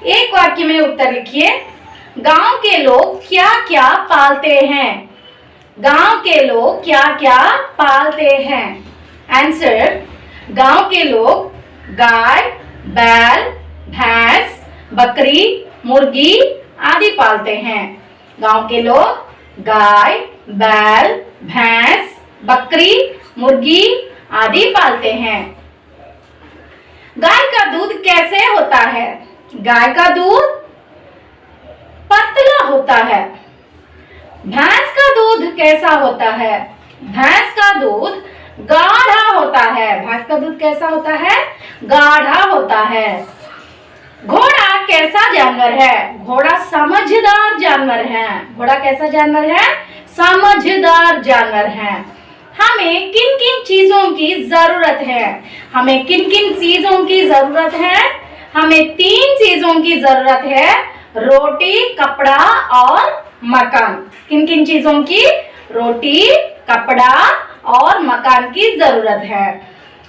एक वाक्य में उत्तर लिखिए। गांव के लोग क्या क्या पालते हैं? गांव के लोग क्या क्या पालते हैं? आंसर, गांव के लोग गाय, बैल, भैंस, बकरी, मुर्गी आदि पालते हैं। गांव के लोग गाय, बैल, भैंस, बकरी, मुर्गी आदि पालते हैं। गाय का दूध कैसे होता है? गाय का दूध पतला होता है। भैंस का दूध कैसा होता है? भैंस का दूध गाढ़ा होता है। भैंस का दूध कैसा होता है? गाढ़ा होता है। घोड़ा कैसा जानवर है? घोड़ा समझदार जानवर है। घोड़ा कैसा जानवर है? समझदार जानवर है। हमें किन किन चीजों की जरूरत है? हमें किन किन चीजों की जरूरत है? हमें 3 चीजों की जरूरत है, रोटी, कपड़ा और मकान। किन किन चीजों की? रोटी, कपड़ा और मकान की जरूरत है।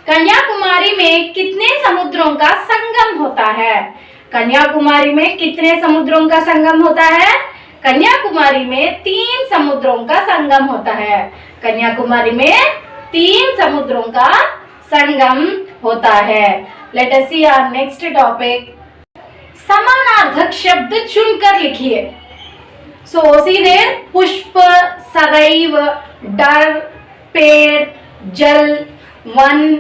कन्याकुमारी में कितने समुद्रों का संगम होता है? कन्याकुमारी में कितने समुद्रों का संगम होता है? कन्याकुमारी में 3 समुद्रों का संगम होता है। कन्याकुमारी में 3 समुद्रों का संगम होता है। Let us see our next topic. समानार्थक शब्द चुनकर लिखिए। सो सी देयर, पुष्प, सदैव, डर, पेड़, जल, वन,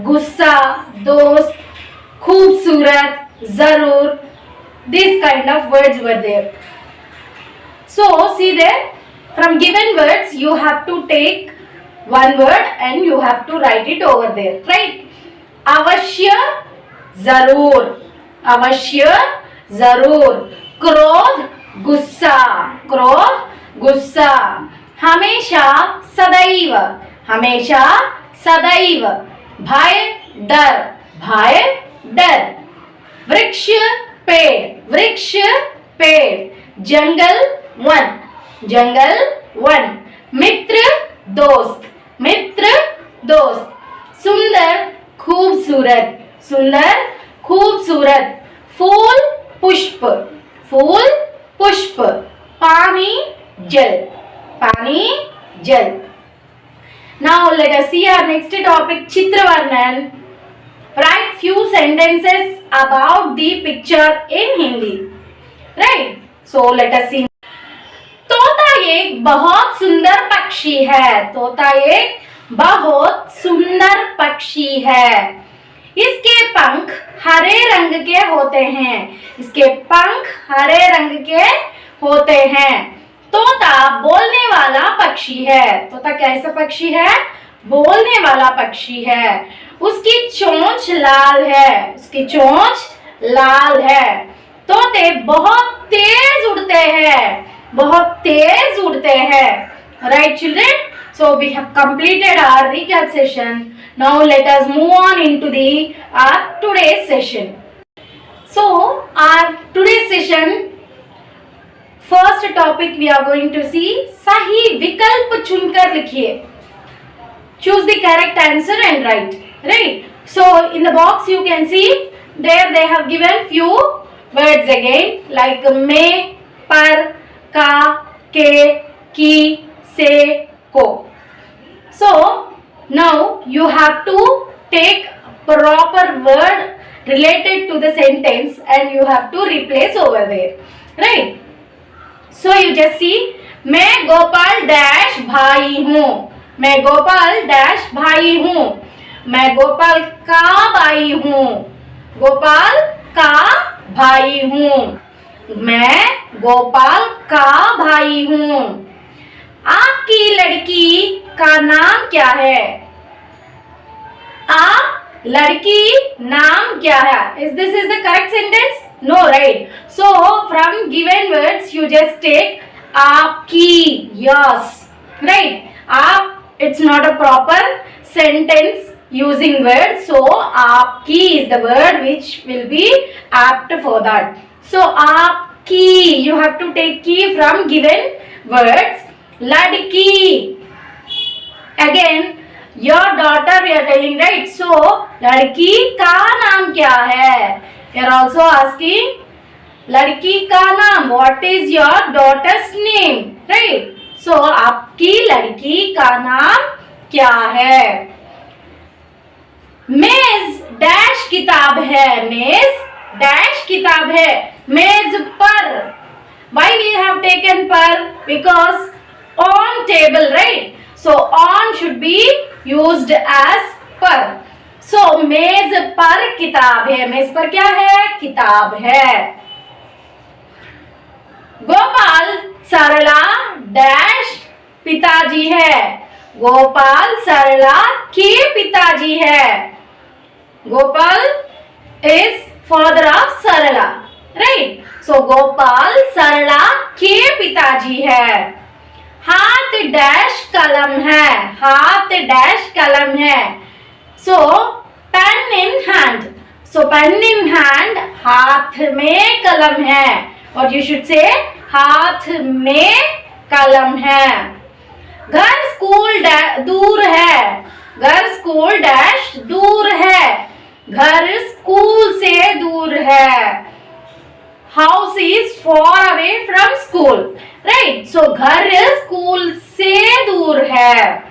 गुस्सा, दोस्त, खूबसूरत, जरूर, this kind of words were there. So see there, from given words you have to take one word and you have to write it over there, right? अवश्य, जरूर, अवश्य, जरूर, क्रोध, गुस्सा, क्रोध, गुस्सा, हमेशा, सदैव, हमेशा, सदैव, भय, डर, भय, डर, वृक्ष, पेड़, वृक्ष, पेड़, जंगल, वन, जंगल, वन, मित्र, दोस्त, मित्र, दोस्त, सुंदर, खूबसूरत, सुंदर, खूबसूरत, फूल, पुष्प, फूल, पुष्प, पानी, जल, पानी, जल। Now let us see our next topic, चित्र वर्णन। Write few sentences about the picture in Hindi. Right? So let us see. तोता एक बहुत सुंदर पक्षी है। तोता एक बहुत सुंदर पक्षी है। इसके पंख हरे रंग के होते हैं। इसके पंख हरे रंग के होते हैं। तोता बोलने वाला पक्षी है। तोता कैसा पक्षी है? बोलने वाला पक्षी है। उसकी चोंच लाल है। उसकी चोंच लाल है। तोते बहुत तेज उड़ते हैं। बहुत तेज उड़ते हैं। Right, children? So we have completed our recap session. Now let us move on into our today's session. So our today's session, first topic we are going to see, सही विकल्प चुनकर लिखिए। Choose the correct answer and write. Right? So in the box you can see there they have given few words again like में, पर, का, के, की, से, को. So now you have to take proper word related to the sentence and you have to replace over there. Right? So you just see, मैं Gopal dash भाई हूँ। मैं गोपाल डैश भाई हूँ। मैं गोपाल का भाई हूँ। गोपाल का भाई हूँ। मैं गोपाल का भाई हूँ। आपकी लड़की का नाम क्या है? आप लड़की नाम क्या है? Is this the correct sentence? No, right? So from given words you just take आपकी, yes, right? आप, it's not a proper sentence using words, so आपकी is the word which will be apt for that. So आपकी, you have to take की from given words. लड़की, again your daughter we are telling, right? So लड़की का नाम क्या है? You are also asking लड़की का नाम, what is your daughter's name, right. So आपकी लड़की का नाम क्या है। मेज डैश किताब है, मेज डैश किताब है, मेज पर। Why we have taken पर? Because on table, right? So on should be used as पर। So मेज पर किताब है, मेज पर क्या है, किताब है। गोपाल सरला डैश पिताजी है, गोपाल सरला के पिताजी है। Gopal is father of Sarla, right. So Gopal Sarla के पिताजी है। हाथ डैश कलम है, हाथ डैश कलम है। So pen in hand, so pen in hand हाथ में कलम है, और यू शुड से हाथ में कलम है। घर स्कूल दूर है, घर स्कूल डैश दूर है, घर स्कूल से दूर है। House is far away from school, right. So घर स्कूल से दूर है।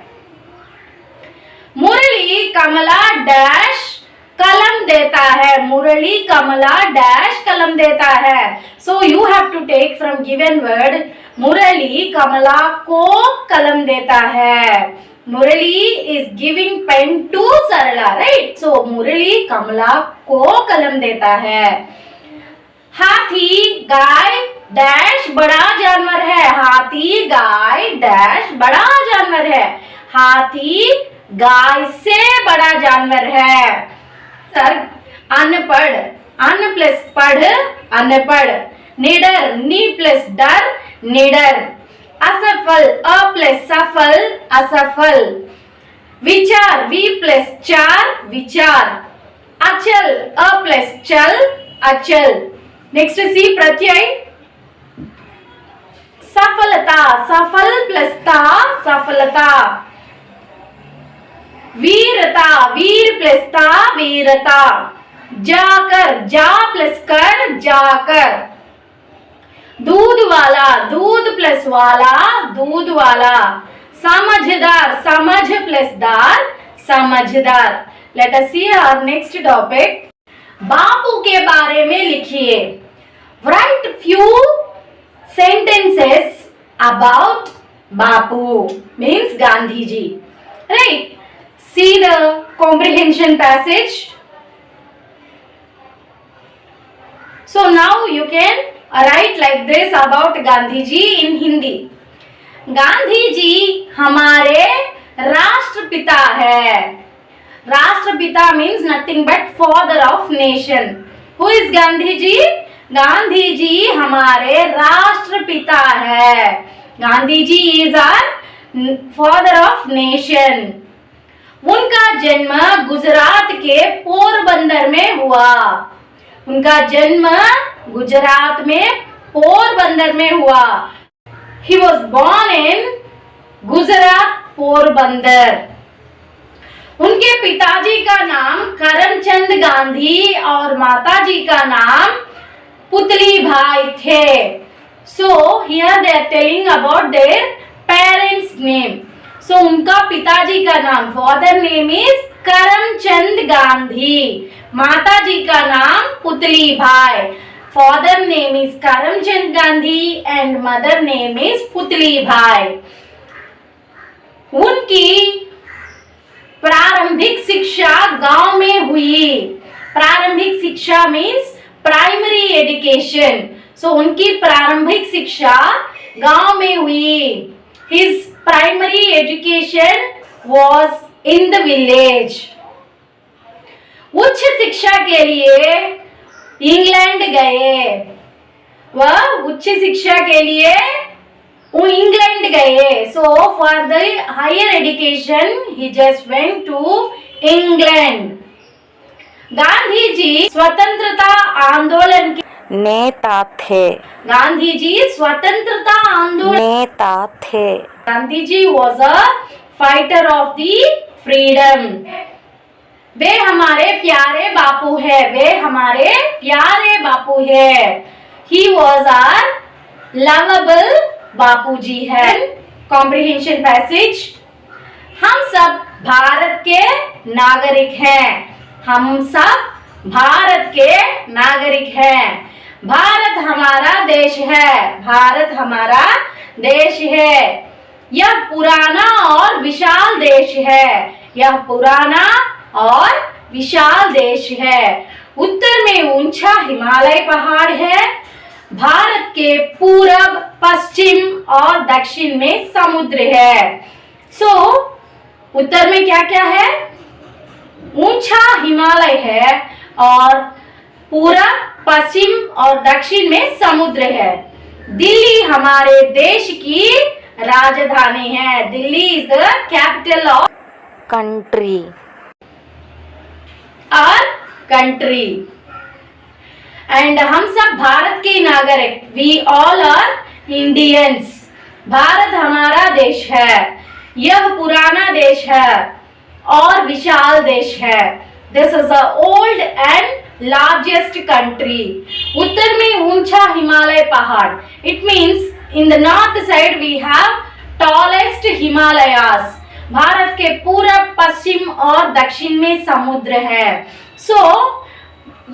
मुरली कमला डैश कलम देता है, मुरली कमला डैश कलम देता है। So you have to take from given word, Murli Kamla को कलम देता है। Murli is giving pen to Sarla, right. So Murli Kamla को कलम देता है। हाथी गाय डैश बड़ा जानवर है, हाथी गाय डैश बड़ा जानवर है, हाथी गाय से बड़ा जानवर है। सर अनपढ़, अन प्लस पढ़ अनपढ़। निडर, नी प्लस डर निडर। असफल, अ प्लस सफल असफल। विचार, वी प्लस चार विचार। अचल, अ प्लस चल अचल। नेक्स्ट सी प्रत्यय। सफलता, सफल प्लस ता सफलता। वीरता, वीर प्लस ता वीरता। जाकर, जा प्लस कर जाकर। दूध वाला, दूध प्लस वाला दूध वाला। समझदार, समझ प्लस दार समझदार। Let us see our next topic. Bapu के बारे में लिखिए। Write few sentences about Bapu, means Gandhi ji, right? See the comprehension passage. So now you can write like this about Gandhi ji in Hindi. Gandhi ji हमारे राष्ट्रपिता है। राष्ट्रपिता means nothing but father of nation. Who is Gandhi ji? Gandhi ji हमारे राष्ट्रपिता है। Gandhi ji is our father of nation. उनका जन्म गुजरात के पोरबंदर में हुआ। उनका जन्म गुजरात में पोरबंदर में हुआ। He was born in Gujarat Porbandar. उनके पिताजी का नाम करमचंद गांधी और माताजी का नाम पुतली भाई थे। So here they are telling about their parents name. So उनका पिताजी का नाम, father name is Karamchand Gandhi, माताजी का नाम Putlibai. Father name is Karamchand Gandhi and mother name is Putlibai. उनकी प्रारंभिक शिक्षा गांव में हुई। प्रारंभिक शिक्षा मीन्स प्राइमरी एजुकेशन। सो उनकी प्रारंभिक शिक्षा गांव में हुई। His primary education was in the village. उच्च शिक्षा के लिए इंग्लैंड गए। वह उच्च शिक्षा के लिए इंग्लैंड गए। So for the higher education he just went to England. Gandhi ji स्वतंत्रता आंदोलन के नेता थे। गांधी जी स्वतंत्रता आंदोलन नेता थे। Gandhi ji was a fighter of the freedom. वे हमारे प्यारे बापू है। वे हमारे प्यारे बापू है। He was our lovable बापूजी है। Comprehension passage। हम सब भारत के नागरिक हैं। हम सब भारत के नागरिक हैं। भारत हमारा देश है। भारत हमारा देश है। यह पुराना और विशाल देश है। यह पुराना और विशाल देश है। उत्तर में ऊंचा हिमालय पहाड़ है। भारत के पूरब, पश्चिम और दक्षिण में समुद्र है। उत्तर में क्या क्या है? ऊंचा हिमालय है और पूरब, पश्चिम और दक्षिण में समुद्र है। दिल्ली हमारे देश की राजधानी है। Delhi is the capital of country, our country. एंड हम सब भारत के नागरिक, we all are Indians. Bharat हमारा देश है। यह पुराना देश है और विशाल देश है। This is the old and largest country. उत्तर में ऊंचा हिमालय पहाड़, it means in the north side we have tallest Himalayas. Bharat के पूरब, पश्चिम और दक्षिण में समुद्र है।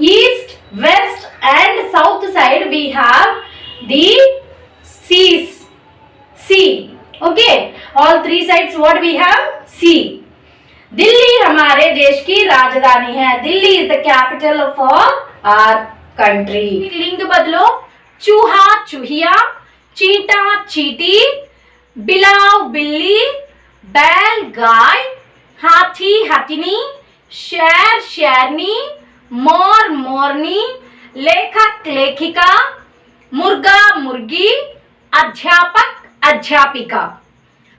East, west and south side we have the seas, sea. Okay, all three sides what we have? Sea. Delhi हमारे देश की राजधानी है। Delhi is the capital of our country. लिंग बदलो। चूहा चूहिया, चींटा चींटी, बिलाव बिल्ली, बैल गाय, हाथी हथिनी, शेर शेरनी, मोर मोरनी, लेखक लेखिका, मुर्गा मुर्गी, अध्यापक अध्यापिका।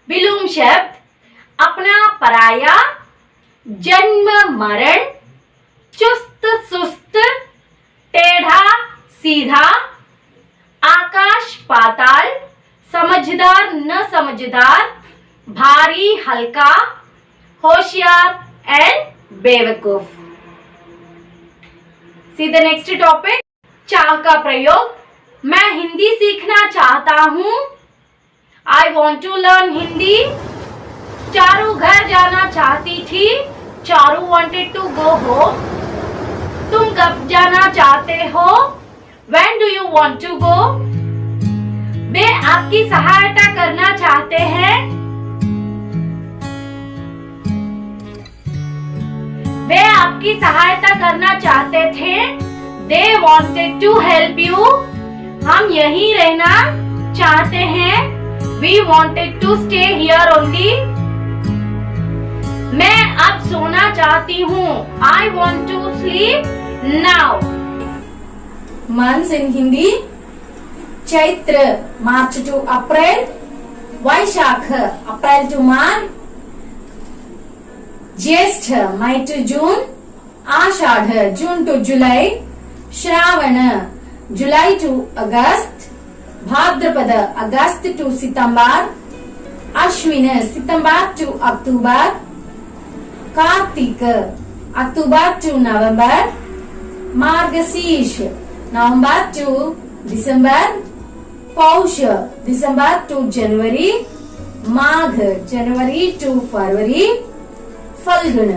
विलोम शब्द अपना पराया, जन्म मरण, चुस्त सुस्त, टेढ़ा सीधा, आकाश पाताल, समझदार न समझदार, भारी हल्का, होशियार एंड बेवकूफ। See the next topic. चाह का प्रयोग। मैं हिंदी सीखना चाहता हूँ। I want to learn Hindi. Charu घर जाना चाहती थी। Charu wanted to go home. तुम कब जाना चाहते हो? When do you want to go? वे आपकी सहायता करना चाहते हैं। वे आपकी सहायता करना चाहते थे। They wanted to help you. हम यहीं रहना चाहते हैं। We wanted to stay here only. मैं अब सोना चाहती हूँ। I want to sleep now. Months in Hindi. चैत्र March to April. वैशाख April to March. ज्येष्ठ May to June. आषाढ़ June to July. श्रावण जुलाई टू अगस्त, भाद्रपद अगस्त टू सितंबर, अश्विन सितंबर टू अक्टूबर, कार्तिक अक्टूबर टू नवंबर, मार्गशीर्ष November to December, पौष दिसंबर टू जनवरी, माघ जनवरी टू फरवरी, फल्गुन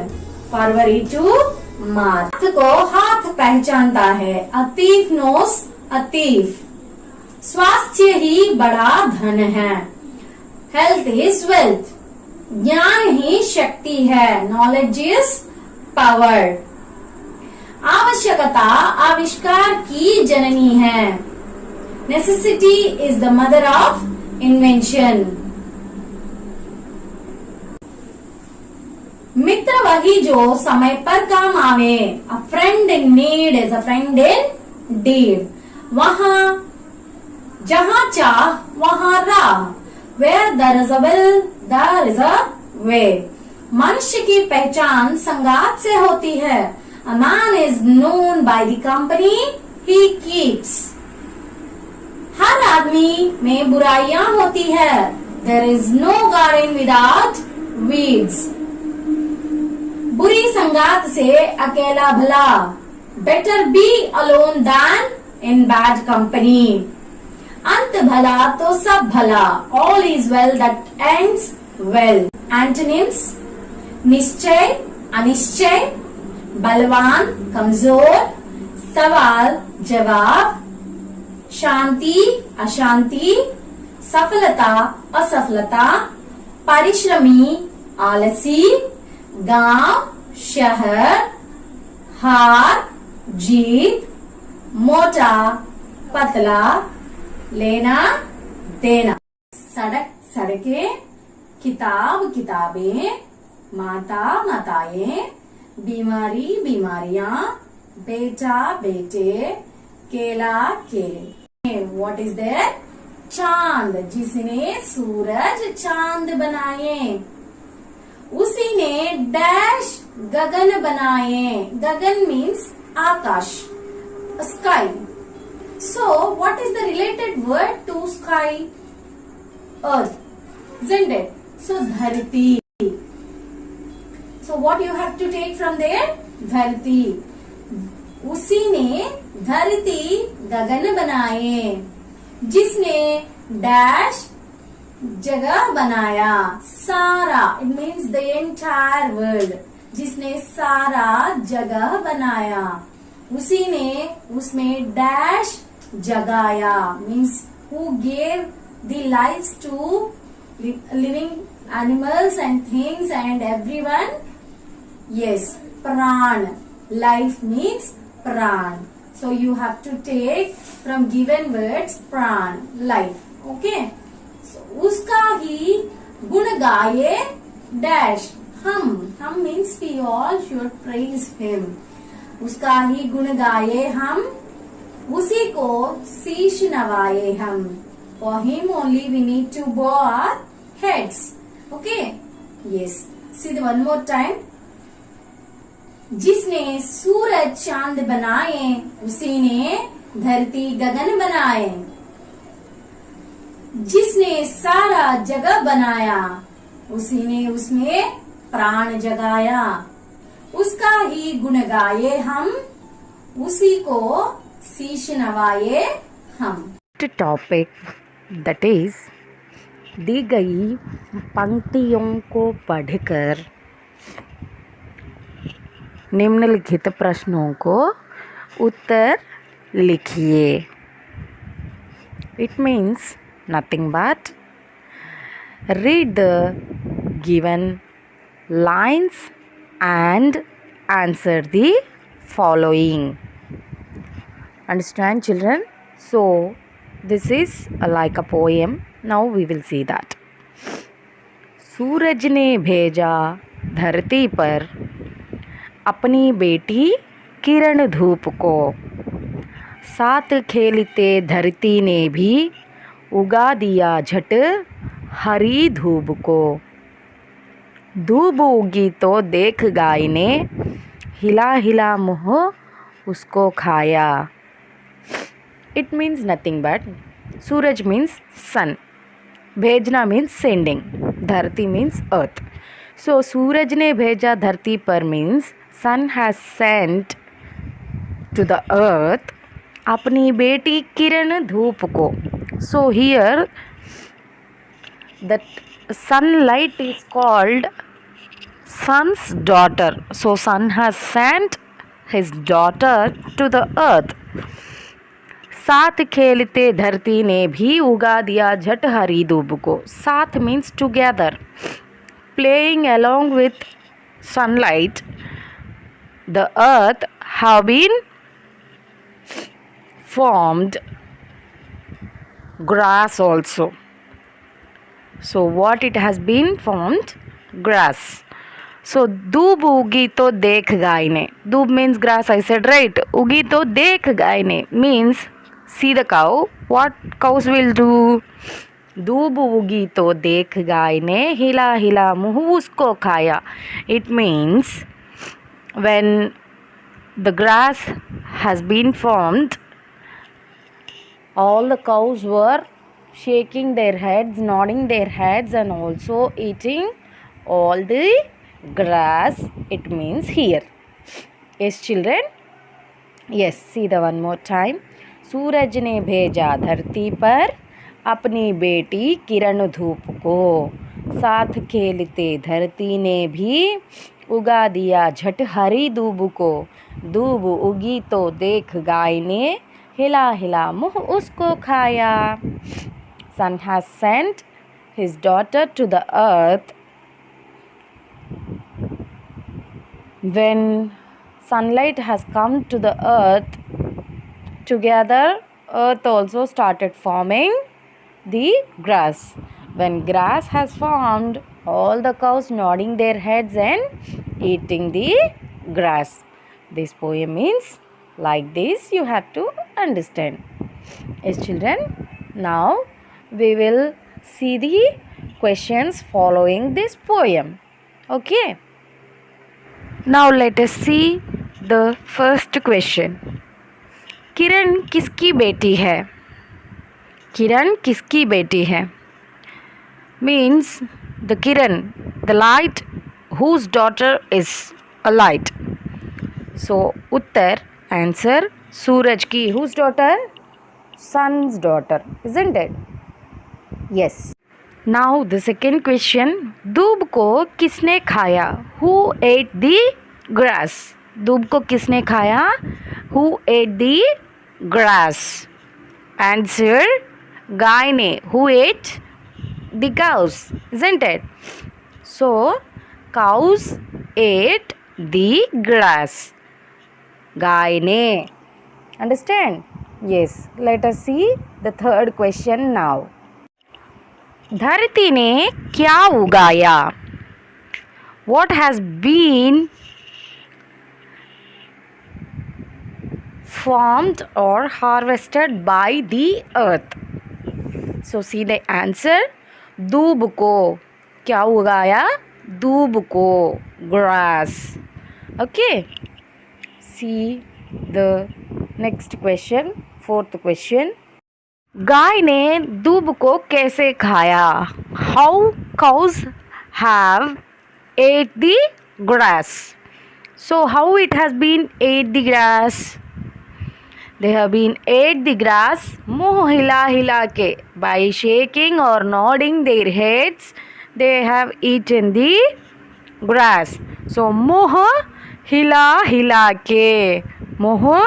फरवरी टू मार्च। हाथ को हाथ पहचानता है। अ thief knows a thief. स्वास्थ्य ही बड़ा धन है। Health is wealth. ज्ञान ही शक्ति है। Knowledge is power. आवश्यकता आविष्कार की जननी है। Necessity is the mother of invention. मित्र वही जो समय पर काम आवे। A friend in need is a friend in deed. वहाँ जहाँ चाह वहाँ राह। Where there is a will there is a way. मनुष्य की पहचान संगात से होती है। A man is known by the company he keeps. हर आदमी में बुराइयां होती है। There is no garden without weeds. बुरी संगात से अकेला भला। Better be alone than in bad company. अंत भला तो सब भला, all is well that ends well. Antonyms: निश्चय, अनिश्चय, बलवान, कमजोर, सवाल, जवाब, शांति, अशांति, सफलता, असफलता, परिश्रमी, आलसी, गांव, शहर, हार, जीत, मोटा, पतला, लेना, देना. सड़क, सड़कें, किताब, किताबें, माता, माताएं, बीमारी, बीमारियां, बेटा, बेटे, केला, केले. What is there? चांद, जिसने सूरज चांद बनाए. उसी ने डैश गगन बनाए. गगन मीन्स आकाश, sky. So, what is the related word to sky? Earth, isn't it? So, dharti. So, what you have to take from there? Dharti. उसी ने धरती गगन बनाए. जिसने डैश जगह बनाया. सारा, it means the entire world. जिसने सारा जगह बनाया. उसी ने उसमें डैश जगाया, means who gave the lives to living animals and things and everyone. Yes, pran. Life means pran. So you have to take from given words pran, life. Okay. So उसका ही गुण गाये dash हम means we all should praise him. उसका ही गुण गाये हम, उसी को शीश नवाए हम. For him only we need to bow our heads. Okay. Yes. See the one more time. जिसने सूरज चांद बनाए, उसी ने धरती गगन बनाए. जिसने सारा जगह बनाया, उसी ने उसमें प्राण जगाया. उसका ही गुण गाये हम, उसी को शीश नवाए हम. टॉपिक दैट इज दी गई पंक्तियों को पढ़कर निम्नलिखित प्रश्नों को उत्तर लिखिए. It means nothing but read the given lines and answer the following. Understand, children? So this is like a poem. Now we will see that. सूरज ने भेजा धरती पर अपनी बेटी किरण धूप को. साथ खेलते धरती ने भी उगा दिया झट हरी धूप को. धूप उगी तो देख गाय ने हिला हिला मुँह उसको खाया. इट मीन्स नथिंग बट सूरज मीन्स सन, भेजना मीन्स सेंडिंग, धरती मीन्स अर्थ. सो सूरज ने भेजा धरती पर means sun has sent to the earth अपनी बेटी किरण धूप को. So here that sunlight is called sun's daughter. So sun has sent his daughter to the earth. साथ खेलते धरती ने भी उगा दिया झट हरी धूप को. साथ means together, playing along with sunlight. The earth have been formed grass also. So what it has been formed? Grass. So दूब उगी तो देख गाय ने. दूब means grass, I said, right? उगी तो देख गाय ने means see the cow. What cows will do? दूब उगी तो देख गाय ने हिला हिला मुँह उसको खाया. It means when the grass has been formed, all the cows were shaking their heads, nodding their heads, and also eating all the grass. It means here. Yes, children? Yes, see the one more time. सूरज ने भेजा धरती पर अपनी बेटी किरण धूप को, साथ खेलते धरती ने भी उगा दिया झट हरी दूब को। दूब उगी तो देख गाय ने हिला हिला मुँह उसको खाया। Sun has sent his daughter to the earth. When sunlight has come to the earth, together earth also started forming the grass. When grass has formed, all the cows nodding their heads and eating the grass. This poem means like this, you have to understand. Yes, children, now we will see the questions following this poem. Okay. Now let us see the first question. किरण किसकी बेटी है? किरण किसकी बेटी है? Means the Kiran, the light whose daughter is a light. So Uttar answer सूरज की whose daughter? Sun's daughter, isn't it? Yes. Now the second question. दूब को किसने खाया? Who ate the grass? दूब को किसने खाया? Who ate the grass? Answer गाय ने. Who ate the cows? Isn't it? So cows ate the grass. गाय ने. Understand? Yes. Let us see the third question now. धरती ने क्या उगाया? What has been formed or harvested by the earth? So see the answer. दूब को. क्या उगाया? दूब को. Grass. Okay. See the next question. Fourth question. गाय ने दूब को कैसे खाया? How cows have ate the grass? So how it has been ate the grass? They have been ate the grass मुँह हिला हिला के. By shaking or nodding their heads, they have eaten the grass. So मुँह हिला हिला के. मुँह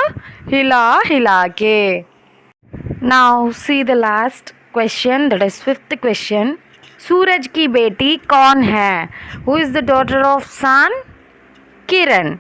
हिला हिला के. Now see the last question, that is fifth question. सूरज की बेटी कौन है? Who is the daughter of sun? Kiran.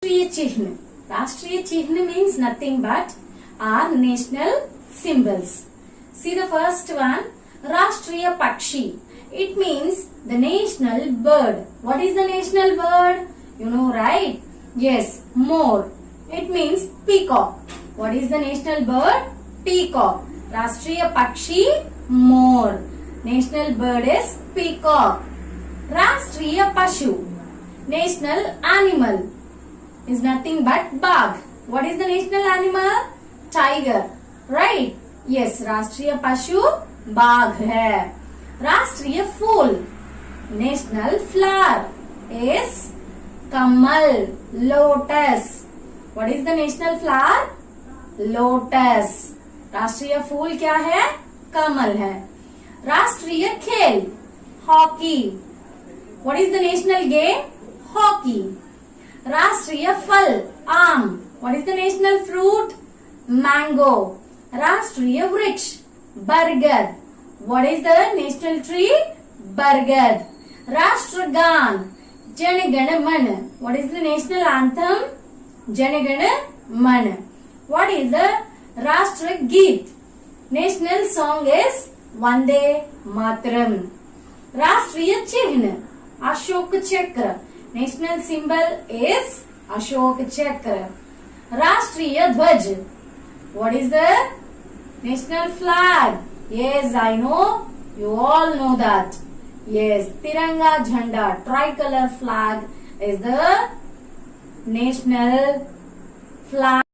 राष्ट्रीय चिन्ह. राष्ट्रीय चिन्ह means nothing but our national symbols. See the first one. राष्ट्रीय पक्षी. It means the national bird. What is the national bird? You know, right? Yes, more. It means peacock. What is the national bird? Peacock. राष्ट्रीय पक्षी मोर. National bird is peacock. राष्ट्रीय पशु. National animal is nothing but बाघ. What is the national animal? Tiger. Right? Yes. राष्ट्रीय पशु बाघ है. राष्ट्रीय फूल. National flower is Kamal. Lotus. What is the national flower? Lotus. राष्ट्रीय फूल क्या है? कमल है. राष्ट्रीय खेल hockey. What is the national game? Hockey. राष्ट्रीय फल आम. What is the national fruit? Mango. राष्ट्रीय वृक्ष बरगद. What is the national tree? बरगद. राष्ट्रगान जन गण मन. What is the national anthem? Jana Gana मन. What is the राष्ट्र गीत? National song is Vande Mataram. राष्ट्रीय चिन्ह अशोक चक्र. नेशनल सिंबल इज अशोक चक्र. राष्ट्रीय ध्वज. What is the national flag? Yes, I know, you all know that. Yes, तिरंगा झंडा, try colour flag is the national flag.